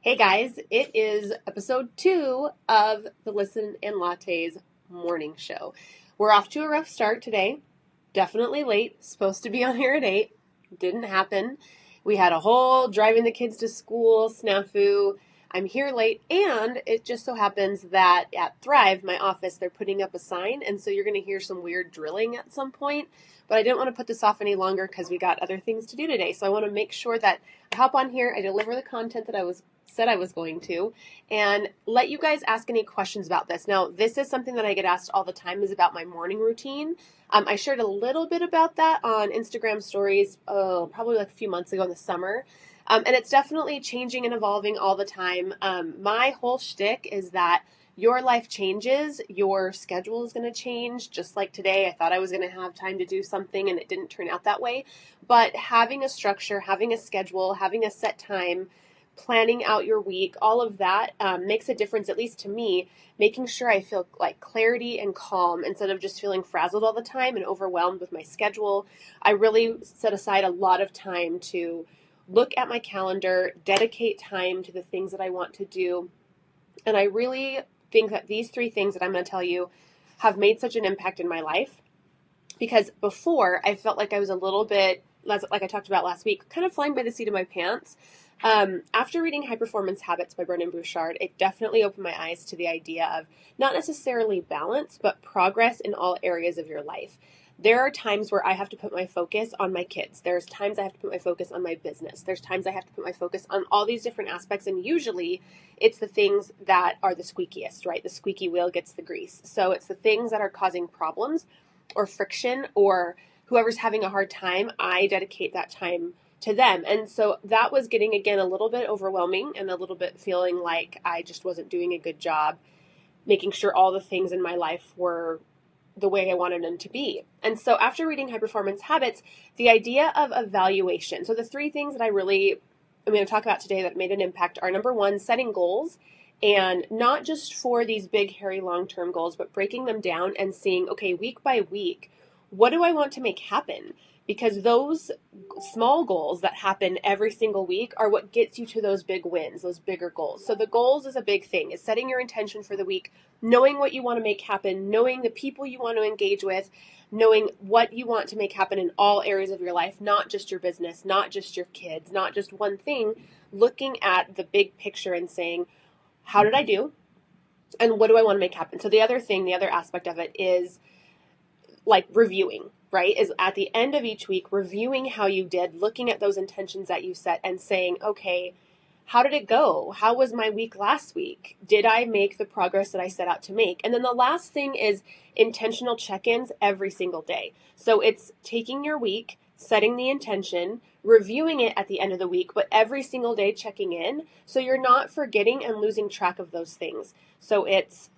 Hey guys, it is episode 2 of the Listen Lattes Morning Show. We're off to a rough start today. Definitely late. Supposed to be on here at 8. Didn't happen. We had a whole driving the kids to school snafu. I'm here late, and it just so happens that at Thrive, my office, they're putting up a sign, and so you're going to hear some weird drilling at some point. But I didn't want to put this off any longer because we got other things to do today. So I want to make sure that I hop on here, I deliver the content that I said I was going to, and let you guys ask any questions about this. Now, this is something that I get asked all the time, is about my morning routine. I shared a little bit about that on Instagram stories, probably like a few months ago in the summer. And it's definitely changing and evolving all the time. My whole shtick is that your life changes, your schedule is going to change. Just like today, I thought I was going to have time to do something and it didn't turn out that way. But having a structure, having a schedule, having a set time, planning out your week, all of that makes a difference, at least to me, making sure I feel like clarity and calm instead of just feeling frazzled all the time and overwhelmed with my schedule. I really set aside a lot of time to look at my calendar, dedicate time to the things that I want to do. And I really think that these 3 things that I'm going to tell you have made such an impact in my life, because before I felt like I was a little bit, like I talked about last week, kind of flying by the seat of my pants. After reading High Performance Habits by Brendon Burchard, it definitely opened my eyes to the idea of not necessarily balance, but progress in all areas of your life. There are times where I have to put my focus on my kids. There's times I have to put my focus on my business. There's times I have to put my focus on all these different aspects, and usually it's the things that are the squeakiest, right? The squeaky wheel gets the grease. So it's the things that are causing problems or friction, or whoever's having a hard time, I dedicate that time to them. And so that was getting, again, a little bit overwhelming and a little bit feeling like I just wasn't doing a good job making sure all the things in my life were the way I wanted them to be. And so after reading High Performance Habits, the idea of evaluation. So the 3 things that I'm going to talk about today that made an impact are, number 1, setting goals. And not just for these big, hairy, long-term goals, but breaking them down and seeing, okay, week by week, what do I want to make happen? Because those small goals that happen every single week are what gets you to those big wins, those bigger goals. So the goals is a big thing, is setting your intention for the week, knowing what you want to make happen, knowing the people you want to engage with, knowing what you want to make happen in all areas of your life, not just your business, not just your kids, not just one thing, looking at the big picture and saying, how did I do? And what do I want to make happen? So the other aspect of it is like reviewing, right? Is at the end of each week, reviewing how you did, looking at those intentions that you set and saying, okay, how did it go? How was my week last week? Did I make the progress that I set out to make? And then the last thing is intentional check-ins every single day. So it's taking your week, setting the intention, reviewing it at the end of the week, but every single day checking in so you're not forgetting and losing track of those things. So it's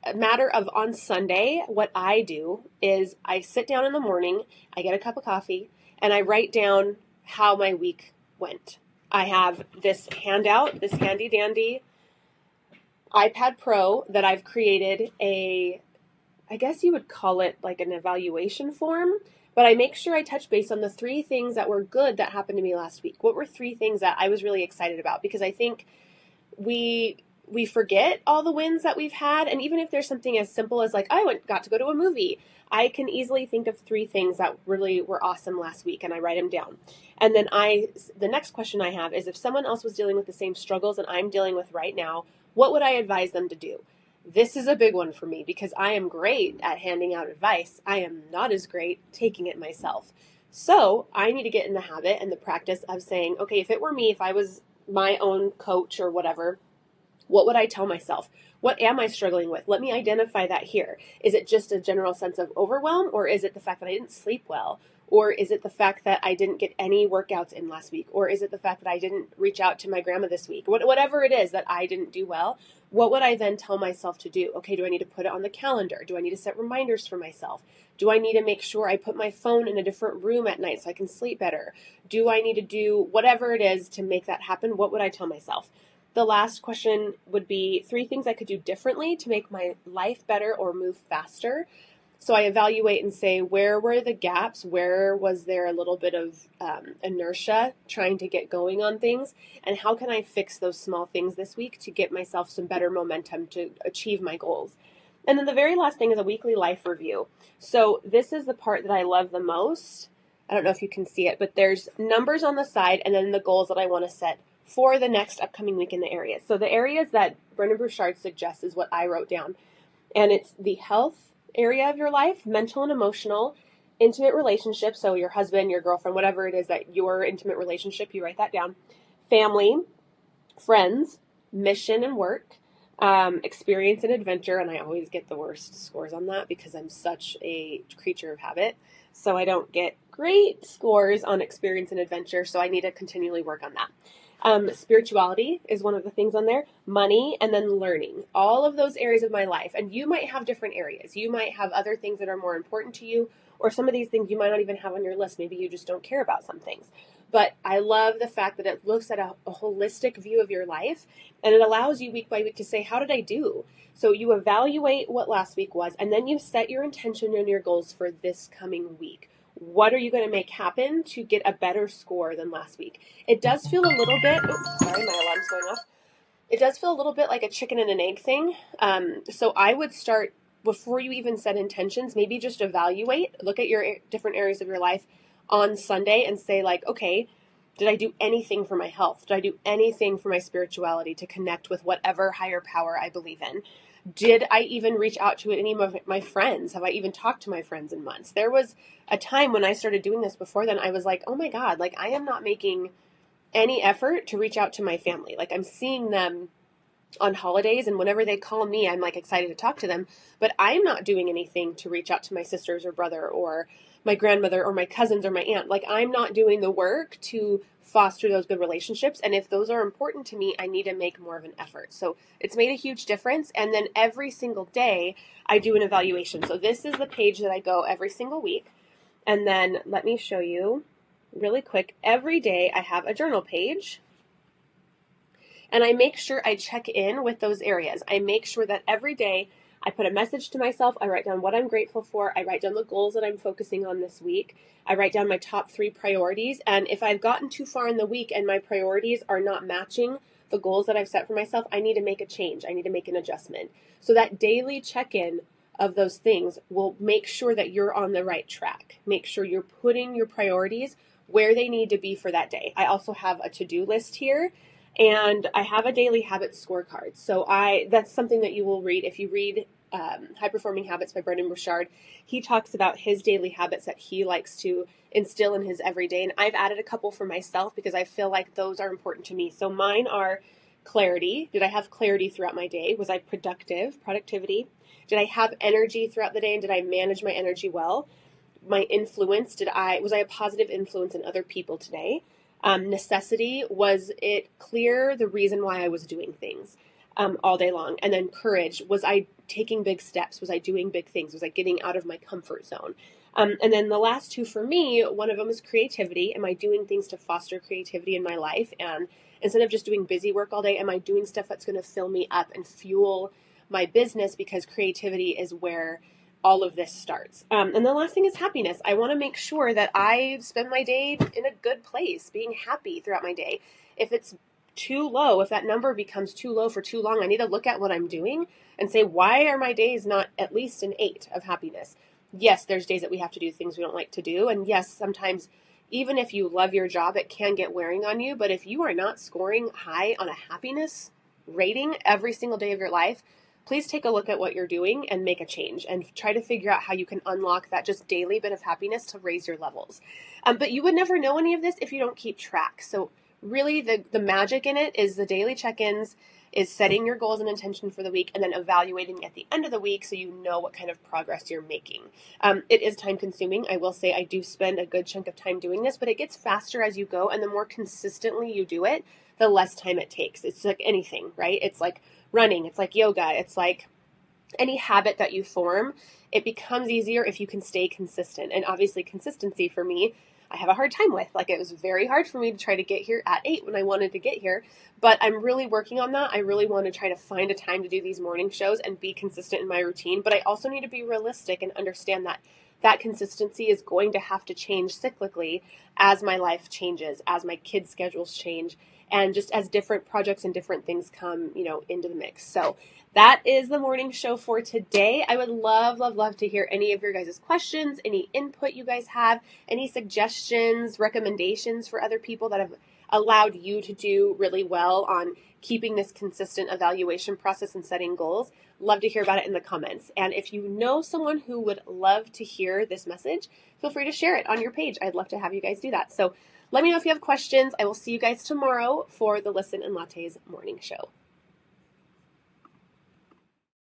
a matter of, on Sunday, what I do is I sit down in the morning, I get a cup of coffee, and I write down how my week went. I have this handout, this handy dandy iPad Pro that I've created I guess you would call it like an evaluation form, but I make sure I touch base on the 3 things that were good that happened to me last week. What were 3 things that I was really excited about? Because I think we forget all the wins that we've had. And even if there's something as simple as like, got to go to a movie, I can easily think of 3 things that really were awesome last week, and I write them down. And then the next question I have is, if someone else was dealing with the same struggles that I'm dealing with right now, what would I advise them to do? This is a big one for me because I am great at handing out advice. I am not as great taking it myself. So I need to get in the habit and the practice of saying, okay, if it were me, if I was my own coach or whatever, what would I tell myself? What am I struggling with? Let me identify that here. Is it just a general sense of overwhelm, or is it the fact that I didn't sleep well? Or is it the fact that I didn't get any workouts in last week? Or is it the fact that I didn't reach out to my grandma this week? Whatever it is that I didn't do well, what would I then tell myself to do? Okay, do I need to put it on the calendar? Do I need to set reminders for myself? Do I need to make sure I put my phone in a different room at night so I can sleep better? Do I need to do whatever it is to make that happen? What would I tell myself? The last question would be 3 things I could do differently to make my life better or move faster. So I evaluate and say, where were the gaps? Where was there a little bit of inertia trying to get going on things? And how can I fix those small things this week to get myself some better momentum to achieve my goals? And then the very last thing is a weekly life review. So this is the part that I love the most. I don't know if you can see it, but there's numbers on the side and then the goals that I want to set for the next upcoming week in the areas. So the areas that Brendan Burchard suggests is what I wrote down. And it's the health area of your life, mental and emotional, intimate relationships, so your husband, your girlfriend, whatever it is that your intimate relationship, you write that down, family, friends, mission and work, experience and adventure, and I always get the worst scores on that because I'm such a creature of habit, so I don't get great scores on experience and adventure, so I need to continually work on that. Spirituality is one of the things on there, money, and then learning. All of those areas of my life. And you might have different areas. You might have other things that are more important to you, or some of these things you might not even have on your list. Maybe you just don't care about some things. But I love the fact that it looks at a holistic view of your life, and it allows you week by week to say, how did I do? So you evaluate what last week was, and then you set your intention and your goals for this coming week. What are you going to make happen to get a better score than last week? It does feel a little bit, sorry, my alarm's going off. It does feel a little bit like a chicken and an egg thing. So I would start, before you even set intentions, maybe just evaluate, look at your different areas of your life on Sunday and say like, okay, did I do anything for my health? Did I do anything for my spirituality to connect with whatever higher power I believe in? Did I even reach out to any of my friends? Have I even talked to my friends in months? There was a time when I started doing this before then, I was like, oh my God, like I am not making any effort to reach out to my family. Like I'm seeing them on holidays and whenever they call me, I'm like excited to talk to them, but I'm not doing anything to reach out to my sisters or brother or my grandmother or my cousins or my aunt. Like I'm not doing the work to foster those good relationships. And if those are important to me, I need to make more of an effort. So it's made a huge difference. And then every single day I do an evaluation. So this is the page that I go every single week. And then let me show you really quick. Every day I have a journal page. And I make sure I check in with those areas. I make sure that every day I put a message to myself. I write down what I'm grateful for. I write down the goals that I'm focusing on this week. I write down my top 3 priorities. And if I've gotten too far in the week and my priorities are not matching the goals that I've set for myself, I need to make a change. I need to make an adjustment. So that daily check-in of those things will make sure that you're on the right track. Make sure you're putting your priorities where they need to be for that day. I also have a to-do list here. And I have a daily habits scorecard. So that's something that you will read. If you read High Performing Habits by Brendan Burchard, he talks about his daily habits that he likes to instill in his everyday. And I've added a couple for myself because I feel like those are important to me. So mine are clarity. Did I have clarity throughout my day? Was I productivity? Did I have energy throughout the day? And did I manage my energy well? My influence, was I a positive influence in other people today? Necessity, was it clear the reason why I was doing things all day long? And then courage, was I taking big steps? Was I doing big things? Was I getting out of my comfort zone? And then the last 2 for me, one of them is creativity. Am I doing things to foster creativity in my life? And instead of just doing busy work all day, am I doing stuff that's going to fill me up and fuel my business? Because creativity is where all of this starts. And the last thing is happiness. I want to make sure that I spend my day in a good place, being happy throughout my day. If it's too low, if that number becomes too low for too long, I need to look at what I'm doing and say, why are my days not at least an 8 of happiness? Yes, there's days that we have to do things we don't like to do. And yes, sometimes even if you love your job, it can get wearing on you. But if you are not scoring high on a happiness rating every single day of your life, please take a look at what you're doing and make a change and try to figure out how you can unlock that just daily bit of happiness to raise your levels. But you would never know any of this if you don't keep track. So really the magic in it is the daily check-ins, is setting your goals and intention for the week and then evaluating at the end of the week so you know what kind of progress you're making. It is time consuming. I will say I do spend a good chunk of time doing this, but it gets faster as you go, and the more consistently you do it, the less time it takes. It's like anything, right? It's like running, it's like yoga, it's like any habit that you form. It becomes easier if you can stay consistent. And obviously consistency for me, I have a hard time with. Like, it was very hard for me to try to get here at 8 when I wanted to get here, but I'm really working on that. I really want to try to find a time to do these morning shows and be consistent in my routine, but I also need to be realistic and understand that that consistency is going to have to change cyclically as my life changes, as my kids' schedules change, and just as different projects and different things come, into the mix. So that is the morning show for today. I would love, love, love to hear any of your guys' questions, any input you guys have, any suggestions, recommendations for other people that have allowed you to do really well on keeping this consistent evaluation process and setting goals. Love to hear about it in the comments. And if you know someone who would love to hear this message, feel free to share it on your page. I'd love to have you guys do that. So let me know if you have questions. I will see you guys tomorrow for the Listen and Lattes morning show.